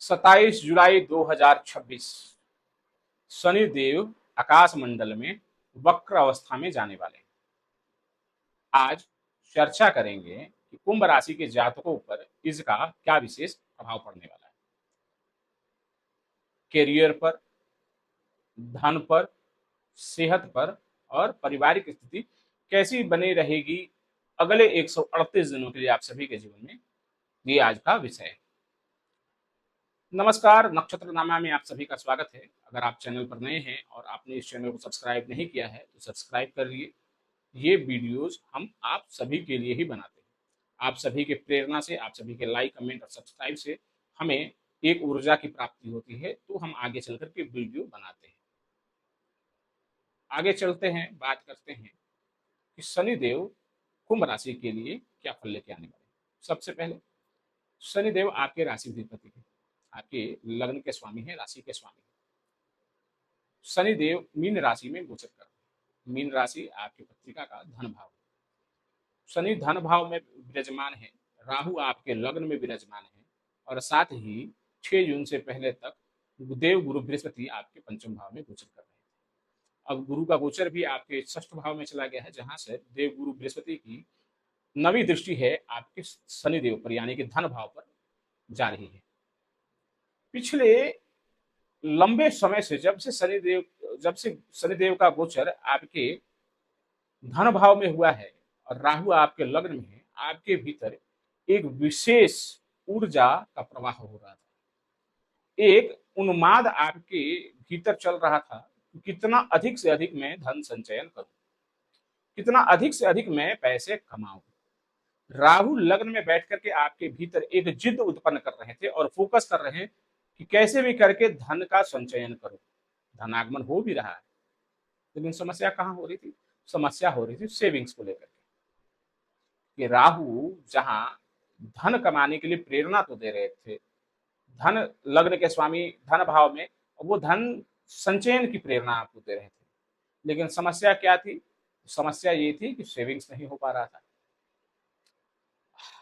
27 जुलाई 2026 शनिदेव आकाश मंडल में वक्र अवस्था में जाने वाले हैं। आज चर्चा करेंगे कि कुंभ राशि के जातकों पर इसका क्या विशेष प्रभाव पड़ने वाला है। कैरियर पर, धन पर, सेहत पर और पारिवारिक स्थिति कैसी बनी रहेगी अगले 138 दिनों के लिए आप सभी के जीवन में, ये आज का विषय है। नमस्कार, नक्षत्र नामा में आप सभी का स्वागत है। अगर आप चैनल पर नए हैं और आपने इस चैनल को सब्सक्राइब नहीं किया है तो सब्सक्राइब कर लिए। ये वीडियोस हम आप सभी के लिए ही बनाते हैं। आप सभी के प्रेरणा से, आप सभी के लाइक, कमेंट और सब्सक्राइब से हमें एक ऊर्जा की प्राप्ति होती है, तो हम आगे चलकर के वीडियो बनाते हैं। आगे चलते हैं, बात करते हैं कि शनिदेव कुंभ राशि के लिए क्या फल लेके आने वाले हैं। सबसे पहले शनिदेव आपके राशि अधिपति है, आपके लग्न के स्वामी है, राशि के स्वामी है। शनिदेव मीन राशि में गोचर कर रहे हैं। मीन राशि आपकी पत्रिका का धन भाव है। शनि धन भाव में विराजमान है, राहु आपके लग्न में विराजमान है और साथ ही 6 जून से पहले तक देव गुरु बृहस्पति आपके पंचम भाव में गोचर कर रहे हैं। अब गुरु का गोचर भी आपके षष्ठ भाव में चला गया है, जहां से देव गुरु बृहस्पति की नवी दृष्टि है आपके शनिदेव पर, यानी कि धन भाव पर जा रही है। पिछले लंबे समय से जब से शनिदेव का गोचर आपके धन भाव में हुआ है और राहु आपके लग्न में है, आपके भीतर एक विशेष ऊर्जा का प्रवाह हो रहा था। एक उन्माद आपके भीतर चल रहा था कि कितना अधिक से अधिक मैं धन संचयन करूं, कितना अधिक से अधिक मैं पैसे कमाऊं। राहु लग्न में बैठ करके आपके भीतर एक जिद उत्पन्न कर रहे थे और फोकस कर रहे हैं कि कैसे भी करके धन का संचयन करो। धनागमन हो भी रहा है, लेकिन समस्या कहां हो रही थी? समस्या हो रही थी सेविंग्स को लेकर के। कि राहु जहां धन कमाने के लिए प्रेरणा तो दे रहे थे, धन लग्न के स्वामी धन भाव में, वो धन संचयन की प्रेरणा आपको दे रहे थे, लेकिन समस्या क्या थी? समस्या ये थी कि सेविंग्स नहीं हो पा रहा था।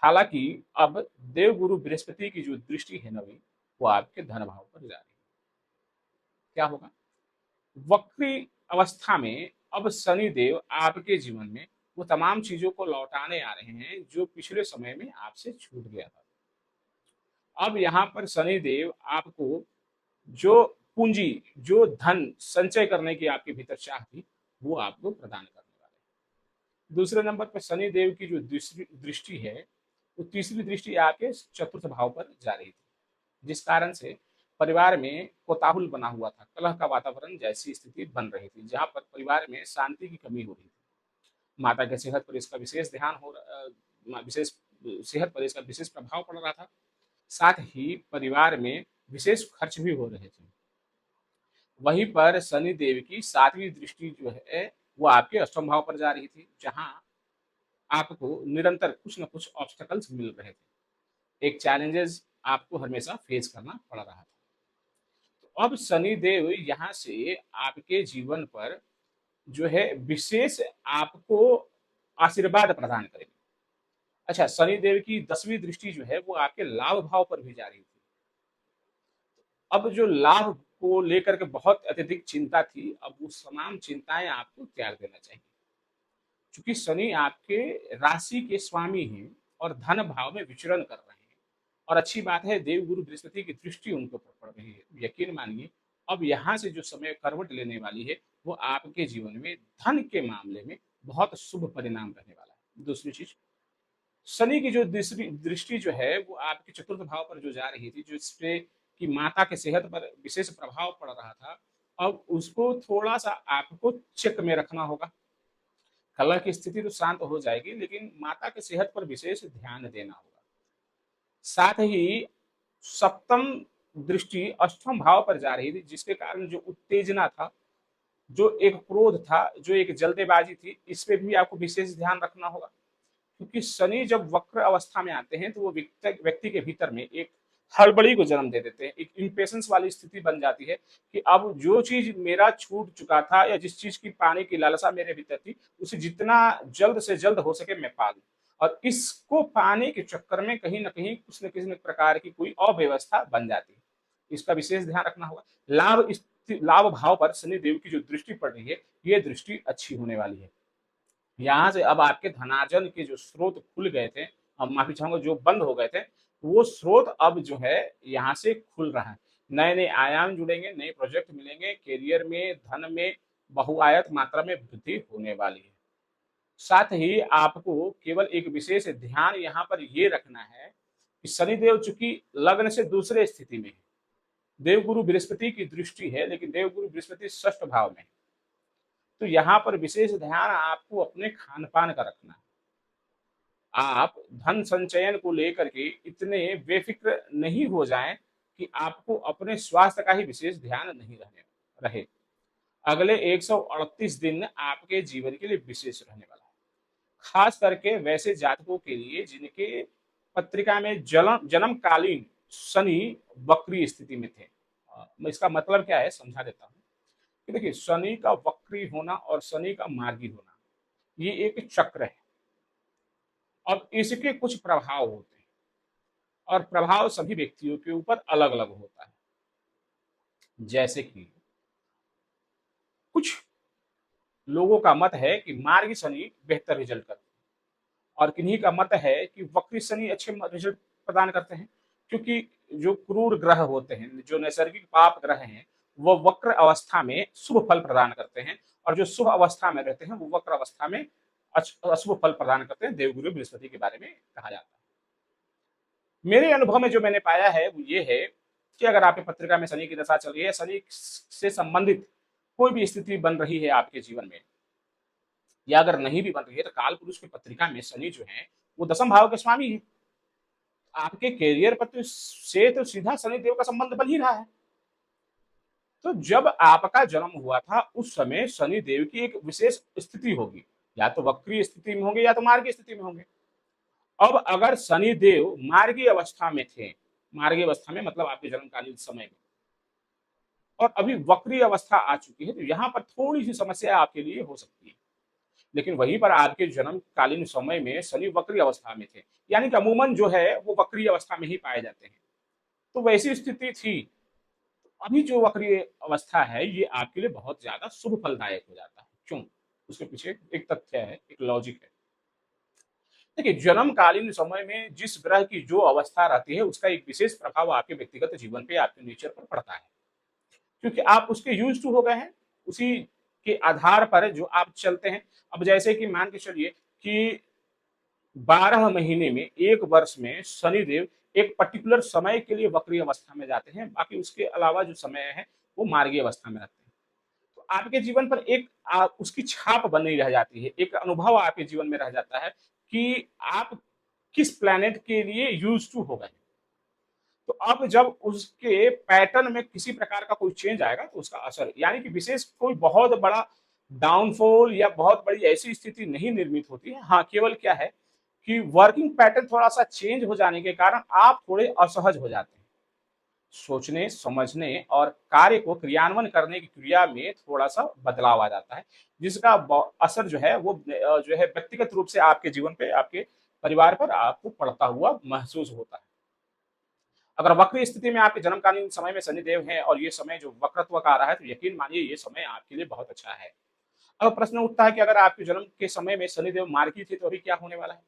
हालांकि अब देवगुरु बृहस्पति की जो दृष्टि है नवी, वो आपके धन भाव पर जा रही है। क्या होगा? वक्री अवस्था में अब शनि देव आपके जीवन में वो तमाम चीजों को लौटाने आ रहे हैं जो पिछले समय में आपसे छूट गया था। अब यहाँ पर शनि देव आपको जो पूंजी, जो धन संचय करने की आपके भीतर चाह थी, वो आपको प्रदान करने वाले हैं। दूसरे नंबर पर शनि देव की जो दूसरी दृष्टि है, वो तीसरी दृष्टि आपके चतुर्थ भाव पर जा रही थी, जिस कारण से परिवार में कोताहुल बना हुआ था, कलह का वातावरण जैसी स्थिति बन रही थी, जहां पर परिवार में शांति की कमी हो रही थी। माता के सेहत पर इसका विशेष ध्यान हो विशेष सेहत पर इसका विशेष प्रभाव पड़ रहा था। साथ ही परिवार में विशेष खर्च भी हो रहे थे। वहीं पर शनि देव की सातवीं दृष्टि जो है वो आपके अष्टम भाव पर जा रही थी, जहां आपको निरंतर कुछ न कुछ ऑब्स्टेकल्स मिल रहे थे, एक चैलेंजेस आपको हमेशा फेस करना पड़ रहा था। तो अब शनि देव यहाँ से आपके जीवन पर जो है विशेष आपको आशीर्वाद प्रदान करेंगे। अच्छा, शनि देव की 10वीं दृष्टि जो है वो आपके लाभ भाव पर भी जा रही थी। अब जो लाभ को लेकर के बहुत अत्यधिक चिंता थी, अब वो तमाम चिंताएं आपको त्याग देना चाहिए, क्योंकि शनि आपके राशि के स्वामी हैं और धन भाव में विचरण कर रहे हैं। और अच्छी बात है, देवगुरु बृहस्पति की दृष्टि उनको पर पड़ रही है। यकीन मानिए, अब यहाँ से जो समय करवट लेने वाली है, वो आपके जीवन में धन के मामले में बहुत शुभ परिणाम रहने वाला है। दूसरी चीज, शनि की जो दूसरी दृष्टि जो है वो आपके चतुर्थ भाव पर जो जा रही थी, जो इससे कि माता के सेहत पर विशेष प्रभाव पड़ रहा था, अब उसको थोड़ा सा आपको चेक में रखना होगा। कलह की स्थिति तो शांत हो जाएगी, लेकिन माता के सेहत पर विशेष ध्यान देना होगा। साथ ही सप्तम दृष्टि अष्टम भाव पर जा रही थी, जिसके कारण जो उत्तेजना था, जो एक क्रोध था, जो एक जल्दबाजी थी, इस पे भी आपको विशेष ध्यान रखना होगा। क्योंकि शनि जब वक्र अवस्था में आते हैं तो वो व्यक्ति के भीतर में एक हड़बड़ी को जन्म दे देते हैं, एक इम्पेशंस वाली स्थिति बन जाती है कि अब जो चीज मेरा छूट चुका था या जिस चीज की पाने की लालसा मेरे भीतर थी, उसे जितना जल्द से जल्द हो सके मैं पा लूं। और इसको पाने के चक्कर में कहीं ना कहीं कुछ न किसी प्रकार की कोई अव्यवस्था बन जाती है। इसका विशेष ध्यान रखना होगा। लाभ भाव पर शनि देव की जो दृष्टि पड़ रही है, ये दृष्टि अच्छी होने वाली है। यहाँ से अब आपके धनार्जन के जो स्रोत खुल गए थे, अब माफी चाहूंगा, जो बंद हो गए थे, वो स्रोत अब जो है यहाँ से खुल रहा है। नए नए आयाम जुड़ेंगे, नए प्रोजेक्ट मिलेंगे, करियर में, धन में बहुआयत मात्रा में वृद्धि होने वाली है। साथ ही आपको केवल एक विशेष ध्यान यहाँ पर ये रखना है कि शनिदेव चूंकि लग्न से दूसरे स्थिति में है, देवगुरु बृहस्पति की दृष्टि है, लेकिन देवगुरु बृहस्पति षष्ठ भाव में है, तो यहाँ पर विशेष ध्यान आपको अपने खान पान का रखना है। आप धन संचयन को लेकर के इतने बेफिक्र नहीं हो जाएं कि आपको अपने स्वास्थ्य का ही विशेष ध्यान नहीं रहे। अगले 138 दिन आपके जीवन के लिए विशेष रहने वाला है, खास करके वैसे जातकों के लिए जिनके पत्रिका में जन्मकालीन शनि वक्री स्थिति में थे। इसका मतलब क्या है समझा देता हूं कि देखिए, शनि का वक्री होना और शनि का मार्गी होना, ये एक चक्र है। अब इसके कुछ प्रभाव होते हैं और प्रभाव सभी व्यक्तियों के ऊपर अलग अलग होता है। जैसे कि कुछ लोगों का मत है कि मार्गी शनि बेहतर रिजल्ट करते हैं और किन्हीं का मत है कि वक्री शनि अच्छे रिजल्ट प्रदान करते हैं, क्योंकि जो क्रूर ग्रह होते हैं, जो नैसर्गिक पाप ग्रह हैं, वो वक्र अवस्था में शुभ फल प्रदान करते हैं, और जो शुभ अवस्था में रहते हैं वो वक्र अवस्था में अशुभ फल प्रदान करते हैं। देवगुरु बृहस्पति के बारे में कहा जाता है। मेरे अनुभव में जो मैंने पाया है वो ये है कि अगर आपकी पत्रिका में शनि की दशा चल रही है, शनि से संबंधित कोई भी स्थिति बन रही है आपके जीवन में, या अगर नहीं भी बन रही है, तो काल पुरुष की पत्रिका में शनि जो है वो दशम भाव के स्वामी है। आपके कैरियर पर से तो सीधा शनि देव का संबंध बन ही रहा है। तो जब आपका जन्म हुआ था उस समय शनि देव की एक विशेष स्थिति होगी, या तो वक्री स्थिति में होंगे या तो मार्गी स्थिति में होंगे। अब अगर शनि देव मार्गी अवस्था में थे, मार्गी अवस्था में मतलब आपके जन्मकालीन समय में, और अभी वक्री अवस्था आ चुकी है, तो यहाँ पर थोड़ी सी समस्या आपके लिए हो सकती है। लेकिन वहीं पर आपके जन्मकालीन समय में शनि वक्री अवस्था में थे, यानी कि अमूमन जो है वो वक्री अवस्था में ही पाए जाते हैं, तो वैसी स्थिति थी। अभी जो वक्री अवस्था है ये आपके लिए बहुत ज्यादा शुभ फलदायक हो जाता है। क्यों? उसके पीछे एक तथ्य है, एक लॉजिक है। देखिए, जन्मकालीन समय में जिस ग्रह की जो अवस्था रहती है उसका एक विशेष प्रभाव आपके व्यक्तिगत जीवन पे, आपके नेचर पर पड़ता है, क्योंकि आप उसके यूज टू हो गए हैं, उसी के आधार पर जो आप चलते हैं। अब जैसे कि मान के चलिए कि 12 महीने में, एक वर्ष में शनिदेव एक पर्टिकुलर समय के लिए वक्री अवस्था में जाते हैं, बाकी उसके अलावा जो समय है वो मार्गी अवस्था में रहते हैं। तो आपके जीवन पर एक उसकी छाप बनी रह जाती है, एक अनुभव आपके जीवन में रह जाता है कि आप किस प्लैनेट के लिए यूज टू हो गए। तो अब जब उसके पैटर्न में किसी प्रकार का कोई चेंज आएगा तो उसका असर, यानी कि विशेष कोई बहुत बड़ा डाउनफॉल या बहुत बड़ी ऐसी स्थिति नहीं निर्मित होती है। हाँ, केवल क्या है कि वर्किंग पैटर्न थोड़ा सा चेंज हो जाने के कारण आप थोड़े असहज हो जाते हैं। सोचने, समझने और कार्य को क्रियान्वयन करने की क्रिया में थोड़ा सा बदलाव आ जाता है, जिसका असर जो है वो जो है व्यक्तिगत रूप से आपके जीवन पे, आपके परिवार पर आपको पड़ता हुआ महसूस होता है। अगर वक्र स्थिति में आपके जन्मकालीन समय में शनिदेव है और ये समय जो वक्रत्व का आ रहा है, तो यकीन मानिए ये समय आपके लिए बहुत अच्छा है। अब प्रश्न उठता है कि अगर आपके जन्म के समय में शनिदेव मार्गी थे तो अभी क्या होने वाला है?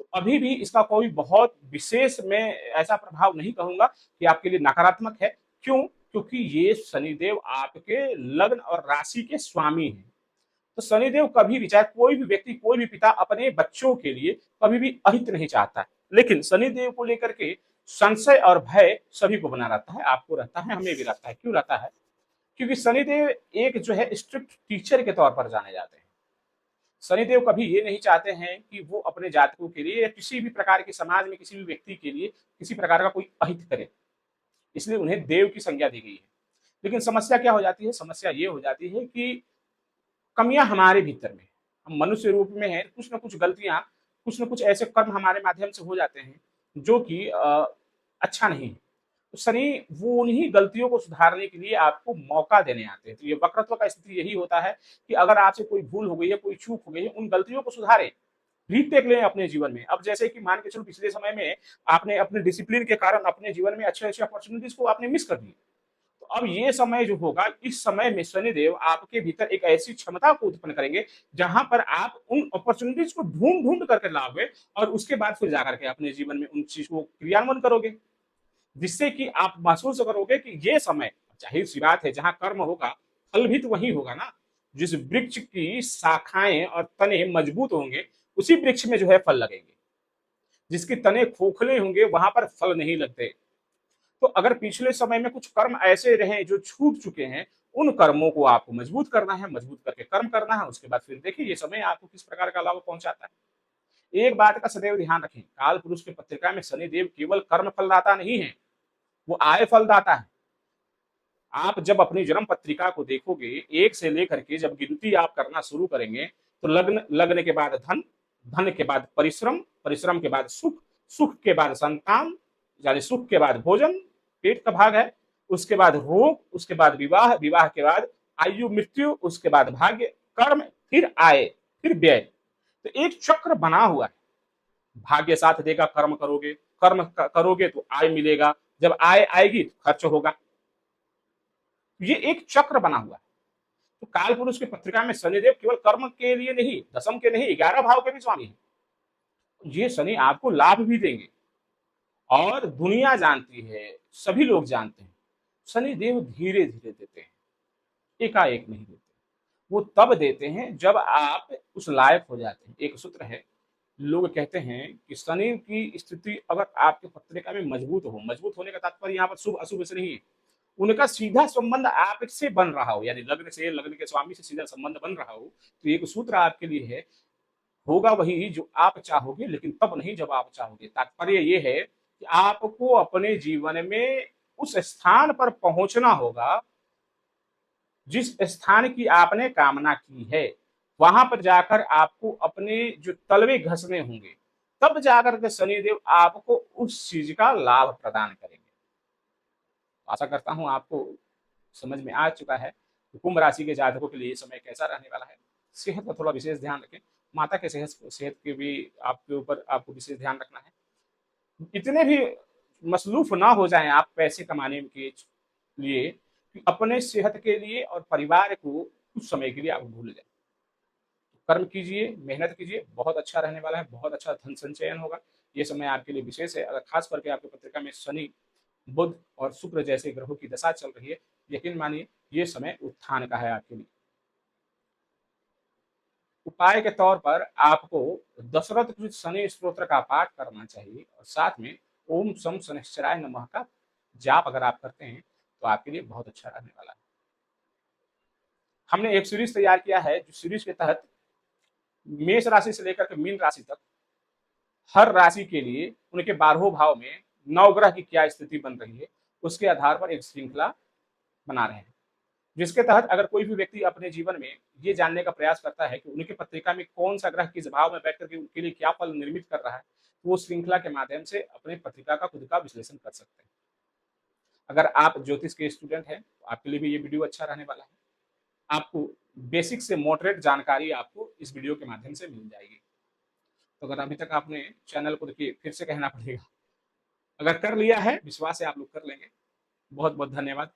तो अभी भी इसका कोई बहुत विशेष मैं ऐसा प्रभाव नहीं कहूंगा कि आपके लिए नकारात्मक है। क्यों? क्योंकि ये शनिदेव आपके लग्न और राशि के स्वामी हैं। तो शनिदेव कभी भी, चाहे कोई भी व्यक्ति, कोई भी पिता अपने बच्चों के लिए कभी भी अहित नहीं चाहता है, लेकिन शनिदेव को लेकर के संशय और भय सभी को बना रहता है, आपको रहता है, हमें भी रहता है। क्यों रहता है? क्योंकि शनिदेव एक जो है स्ट्रिक्ट टीचर के तौर पर जाने जाते हैं। शनिदेव कभी ये नहीं चाहते हैं कि वो अपने जातकों के लिए या किसी भी प्रकार के समाज में किसी भी व्यक्ति के लिए किसी प्रकार का कोई अहित करे, इसलिए उन्हें देव की संज्ञा दी गई है। लेकिन समस्या क्या हो जाती है? समस्या ये हो जाती है कि कमियां हमारे भीतर में, हम मनुष्य रूप में है, कुछ ना कुछ गलतियां, कुछ ना कुछ ऐसे कर्म हमारे माध्यम से हो जाते हैं जो कि अच्छा नहीं है। तो शनि वो उन्हीं गलतियों को सुधारने के लिए आपको मौका देने आते हैं। तो ये वक्रत्व का स्थिति यही होता है कि अगर आपसे कोई भूल हो गई है, कोई चूक हो गई है, उन गलतियों को सुधारें, रीटेक लें अपने जीवन में। अब जैसे कि मान के चलो पिछले समय में आपने अपने डिसिप्लिन के कारण अपने जीवन में अच्छे अच्छे अपॉर्चुनिटीज को आपने मिस कर दी, तो अब ये समय जो होगा, इस समय में शनिदेव आपके भीतर एक ऐसी क्षमता को उत्पन्न करेंगे जहां पर आप उन अपॉर्चुनिटीज को ढूंढ ढूंढ करके लाओगे और उसके बाद फिर जाकर के अपने जीवन में उन चीज को क्रियान्वयन करोगे, जिससे कि आप महसूस करोगे कि ये समय, जाहिर सी बात है, जहां कर्म होगा फल भी तो वही होगा ना। जिस वृक्ष की शाखाएं और तने मजबूत होंगे उसी वृक्ष में जो है फल लगेंगे, जिसके तने खोखले होंगे वहां पर फल नहीं लगते। तो अगर पिछले समय में कुछ कर्म ऐसे रहे जो छूट चुके हैं, उन कर्मों को आपको मजबूत करना है, मजबूत करके कर्म करना है। उसके बाद फिर देखिए ये समय आपको किस प्रकार का लाभ पहुंचाता है। एक बात का सदैव ध्यान रखें, काल पुरुष की पत्रिका में शनिदेव केवल कर्म फलदाता नहीं है, वो आय फलदाता है। आप जब अपनी जन्म पत्रिका को देखोगे, एक से लेकर के जब गिनती आप करना शुरू करेंगे, तो लग्न, लगने के बाद धन, धन के बाद परिश्रम, परिश्रम के बाद सुख, सुख के बाद संतान, यानी सुख के बाद भोजन, पेट का भाग है, उसके बाद रोग, उसके बाद विवाह, विवाह के बाद आयु मृत्यु, उसके बाद भाग्य, कर्म, फिर आय, फिर व्यय। तो एक चक्र बना हुआ है। भाग्य साथ देगा, कर्म करोगे, कर्म करोगे तो आय मिलेगा, जब आय आएगी तो खर्च होगा। ये एक चक्र बना हुआ है। तो काल पुरुष की पत्रिका में शनिदेव केवल कर्म के लिए नहीं, दशम के नहीं, 11 भाव के भी स्वामी है। ये शनि आपको लाभ भी देंगे, और दुनिया जानती है, सभी लोग जानते हैं, शनि देव धीरे धीरे देते हैं, एकाएक नहीं देते। वो तब देते हैं जब आप उस लायक हो जाते हैं। एक सूत्र है, लोग कहते हैं कि शनि की स्थिति अगर आपके पत्रिका में मजबूत हो, मजबूत होने का तात्पर्य यहाँ पर शुभ अशुभ से नहीं है, उनका सीधा संबंध आपसे बन रहा हो, यानी लग्न से, लग्न के स्वामी से सीधा संबंध बन रहा हो, तो एक सूत्र आपके लिए है, होगा वही जो आप चाहोगे, लेकिन तब नहीं जब आप चाहोगे। तात्पर्य ये है कि आपको अपने जीवन में उस स्थान पर पहुंचना होगा जिस स्थान की आपने कामना की है। वहां पर जाकर आपको अपने जो तलवे घसने होंगे, तब जाकर के शनिदेव आपको उस चीज का लाभ प्रदान करेंगे। आशा करता हूं आपको समझ में आ चुका है कि कुंभ राशि के जातकों के लिए ये समय कैसा रहने वाला है। सेहत का थोड़ा विशेष ध्यान रखें, माता के सेहत के भी आपके ऊपर आपको विशेष ध्यान रखना है। इतने भी मसरूफ ना हो जाएं आप पैसे कमाने के लिए कि अपने सेहत के लिए और परिवार को कुछ समय के लिए आप भूल जाए। कर्म कीजिए, मेहनत कीजिए, बहुत अच्छा रहने वाला है, बहुत अच्छा धन संचयन होगा। ये समय आपके लिए विशेष है। अगर खास करके आपकी पत्रिका में शनि, बुध और शुक्र जैसे ग्रहों की दशा चल रही है, यकीन मानिए ये समय उत्थान का है आपके लिए। उपाय के तौर पर आपको दशरथ कृत शनि स्त्रोत्र का पाठ करना चाहिए, और साथ में ओम सम शनिश्चराय नमः का जाप अगर आप करते हैं तो आपके लिए बहुत अच्छा रहने वाला है। हमने एक सीरीज तैयार किया है, जो सीरीज के तहत मेष राशि से लेकर के मीन राशि तक हर राशि के लिए उनके 12 भाव में नवग्रह की क्या स्थिति बन रही है, उसके आधार पर एक श्रृंखला बना रहे हैं, जिसके तहत अगर कोई भी व्यक्ति अपने जीवन में ये जानने का प्रयास करता है कि उनकी पत्रिका में कौन सा ग्रह किस भाव में बैठ करके उनके लिए क्या फल निर्मित कर रहा है, तो वो श्रृंखला के माध्यम से अपनी पत्रिका का खुद का विश्लेषण कर सकते हैं। अगर आप ज्योतिष के स्टूडेंट हैं तो आपके लिए भी ये वीडियो अच्छा रहने वाला है। आपको बेसिक से मॉडरेट जानकारी आपको इस वीडियो के माध्यम से मिल जाएगी। तो अगर अभी तक आपने चैनल को, देखिए फिर से कहना पड़ेगा, अगर कर लिया है, विश्वास है आप लोग कर लेंगे। बहुत बहुत धन्यवाद।